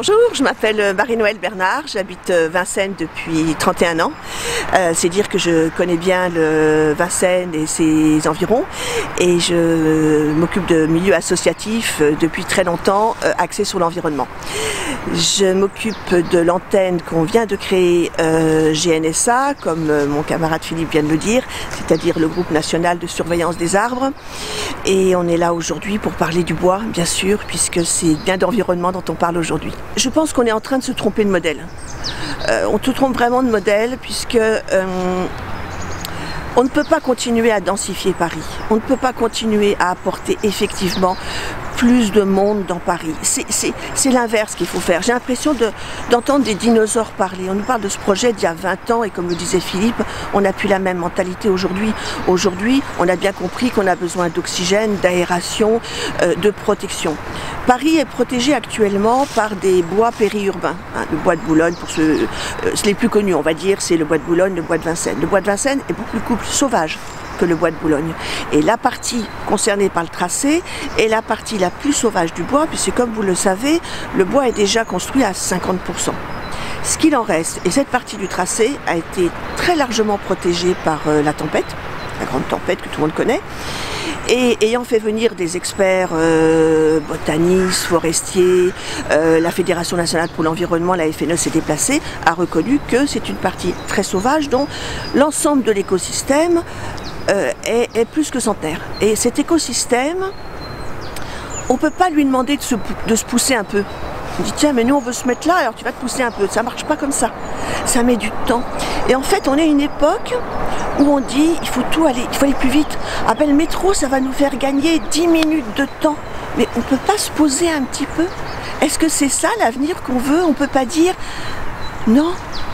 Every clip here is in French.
Bonjour, je m'appelle Marie-Noëlle Bernard, j'habite Vincennes depuis 31 ans. C'est dire que je connais bien le Vincennes et ses environs et je m'occupe de milieu associatif depuis très longtemps axé sur l'environnement. Je m'occupe de l'antenne qu'on vient de créer GNSA, comme mon camarade Philippe vient de le dire, c'est-à-dire le groupe national de surveillance des arbres. Et on est là aujourd'hui pour parler du bois, bien sûr, puisque c'est bien d'environnement dont on parle aujourd'hui. Je pense qu'on est en train de se tromper de modèle. On se trompe vraiment de modèle, puisque on ne peut pas continuer à densifier Paris. On ne peut pas continuer à apporter effectivement plus de monde dans Paris. C'est l'inverse qu'il faut faire. J'ai l'impression d'entendre des dinosaures parler. On nous parle de ce projet d'il y a 20 ans et comme le disait Philippe, on n'a plus la même mentalité aujourd'hui. Aujourd'hui, on a bien compris qu'on a besoin d'oxygène, d'aération, de protection. Paris est protégé actuellement par des bois périurbains. Le bois de Boulogne, pour ceux les plus connus, on va dire, c'est le bois de Boulogne, le bois de Vincennes. Le bois de Vincennes est beaucoup plus sauvage que le bois de Boulogne. Et la partie concernée par le tracé est la partie la plus sauvage du bois, puisque comme vous le savez, le bois est déjà construit à 50%. Ce qu'il en reste, et cette partie du tracé a été très largement protégée par la tempête, la grande tempête que tout le monde connaît, et ayant fait venir des experts botanistes, forestiers, la Fédération nationale pour l'environnement, la FNE s'est déplacée, a reconnu que c'est une partie très sauvage dont l'ensemble de l'écosystème est plus que centenaire. Et cet écosystème, on ne peut pas lui demander de se pousser un peu. On dit tiens mais nous on veut se mettre là alors tu vas te pousser un peu. Ça ne marche pas comme ça. Ça met du temps. Et en fait on est à une époque où on dit il faut aller plus vite. Ah ben le métro ça va nous faire gagner 10 minutes de temps. Mais on ne peut pas se poser un petit peu. Est-ce que c'est ça l'avenir qu'on veut? On ne peut pas dire non,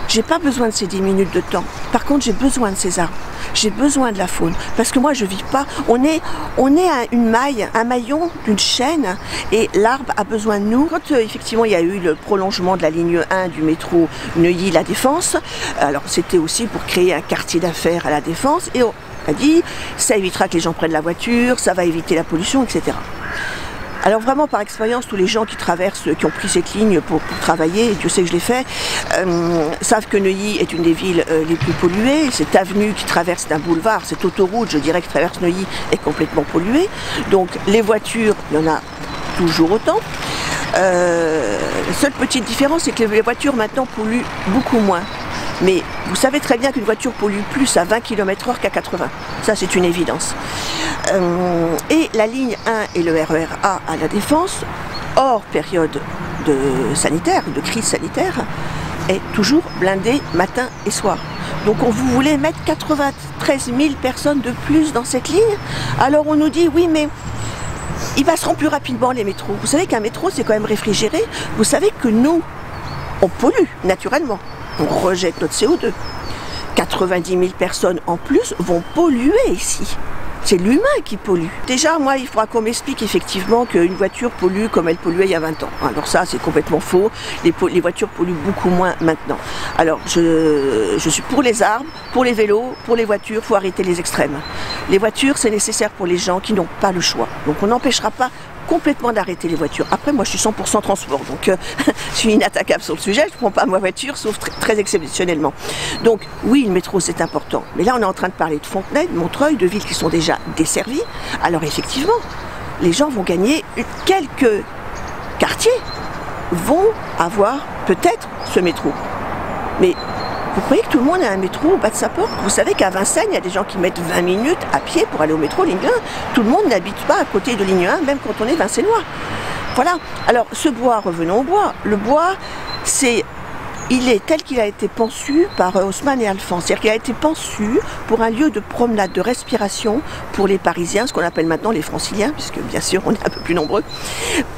j'ai pas besoin de ces 10 minutes de temps. Par contre j'ai besoin de ces arbres. J'ai besoin de la faune, parce que moi je vis pas, on est à une maille, un maillon d'une chaîne, et l'arbre a besoin de nous. Quand effectivement il y a eu le prolongement de la ligne 1 du métro Neuilly-La Défense, alors c'était aussi pour créer un quartier d'affaires à La Défense, et on a dit ça évitera que les gens prennent la voiture, ça va éviter la pollution, etc. Alors vraiment par expérience, tous les gens qui ont pris cette ligne pour travailler, et Dieu sait que je l'ai fait, savent que Neuilly est une des villes les plus polluées. Cette avenue qui traverse un boulevard, cette autoroute, je dirais, qui traverse Neuilly, est complètement polluée. Donc les voitures, il y en a toujours autant. La seule petite différence, c'est que les voitures maintenant polluent beaucoup moins. Mais vous savez très bien qu'une voiture pollue plus à 20 km/h qu'à 80. Ça, c'est une évidence. Et la ligne 1 et le RER A à La Défense, hors période de crise sanitaire, est toujours blindée matin et soir. Donc vous voulez mettre 93 000 personnes de plus dans cette ligne? Alors on nous dit oui mais ils passeront plus rapidement les métros. Vous savez qu'un métro c'est quand même réfrigéré. Vous savez que nous, on pollue naturellement. On rejette notre CO2. 90 000 personnes en plus vont polluer ici. C'est l'humain qui pollue. Déjà, moi, il faudra qu'on m'explique effectivement qu'une voiture pollue comme elle polluait il y a 20 ans. Alors ça, c'est complètement faux. Les voitures polluent beaucoup moins maintenant. Alors, je suis pour les arbres, pour les vélos, pour les voitures, il faut arrêter les extrêmes. Les voitures, c'est nécessaire pour les gens qui n'ont pas le choix. Donc on n'empêchera pas complètement d'arrêter les voitures. Après, moi, je suis 100% transport, donc je suis inattaquable sur le sujet. Je ne prends pas ma voiture, sauf très exceptionnellement. Donc, oui, le métro, c'est important. Mais là, on est en train de parler de Fontenay, de Montreuil, de villes qui sont déjà desservies. Alors, effectivement, les gens vont gagner. Quelques quartiers vont avoir peut-être ce métro. Mais vous croyez que tout le monde a un métro au bas de sa porte? Vous savez qu'à Vincennes, il y a des gens qui mettent 20 minutes à pied pour aller au métro ligne 1. Tout le monde n'habite pas à côté de ligne 1, même quand on est vincennois. Voilà. Alors, ce bois, revenons au bois. Le bois, il est tel qu'il a été conçu par Haussmann et Alphand. C'est-à-dire qu'il a été conçu pour un lieu de promenade, de respiration pour les Parisiens, ce qu'on appelle maintenant les Franciliens, puisque bien sûr on est un peu plus nombreux,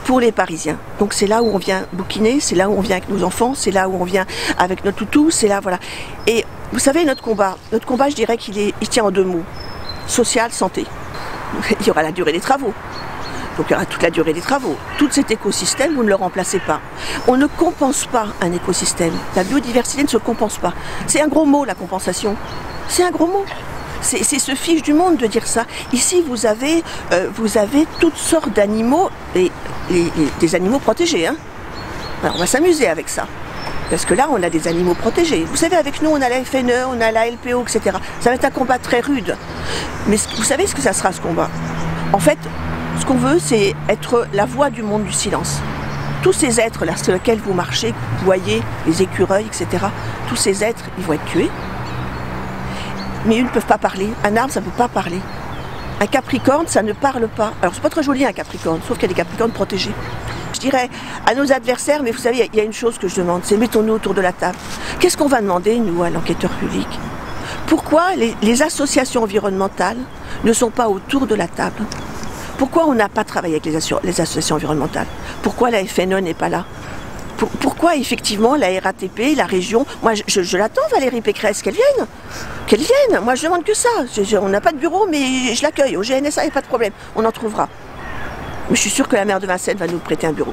pour les Parisiens. Donc c'est là où on vient bouquiner, c'est là où on vient avec nos enfants, c'est là où on vient avec notre toutou, c'est là, voilà. Et vous savez, notre combat, je dirais qu'il tient en deux mots. Social, santé. Il y aura la durée des travaux. Donc il y aura toute la durée des travaux. Tout cet écosystème, vous ne le remplacez pas. On ne compense pas un écosystème. La biodiversité ne se compense pas. C'est un gros mot, la compensation. C'est un gros mot. C'est se fiche du monde de dire ça. Ici, vous avez toutes sortes d'animaux, et des animaux protégés. Hein. Alors on va s'amuser avec ça. Parce que là, on a des animaux protégés. Vous savez, avec nous, on a la FNE, on a la LPO, etc. Ça va être un combat très rude. Mais vous savez ce que ça sera, ce combat? En fait, ce qu'on veut, c'est être la voix du monde du silence. Tous ces êtres là sur lesquels vous marchez, vous voyez, les écureuils, etc., tous ces êtres, ils vont être tués. Mais ils ne peuvent pas parler. Un arbre, ça ne peut pas parler. Un capricorne, ça ne parle pas. Alors, c'est pas très joli un capricorne, sauf qu'il y a des capricornes protégés. Je dirais à nos adversaires, mais vous savez, il y a une chose que je demande, c'est mettons-nous autour de la table. Qu'est-ce qu'on va demander, nous, à l'enquêteur public? Pourquoi les associations environnementales ne sont pas autour de la table? Pourquoi on n'a pas travaillé avec les associations environnementales? Pourquoi la FNE n'est pas là? Pourquoi, effectivement, la RATP, la région... Moi, je l'attends, Valérie Pécresse, qu'elle vienne. Qu'elle vienne. Moi, je demande que ça. On n'a pas de bureau, mais je l'accueille. Au GNSA, il n'y a pas de problème. On en trouvera. Mais je suis sûre que la maire de Vincennes va nous prêter un bureau.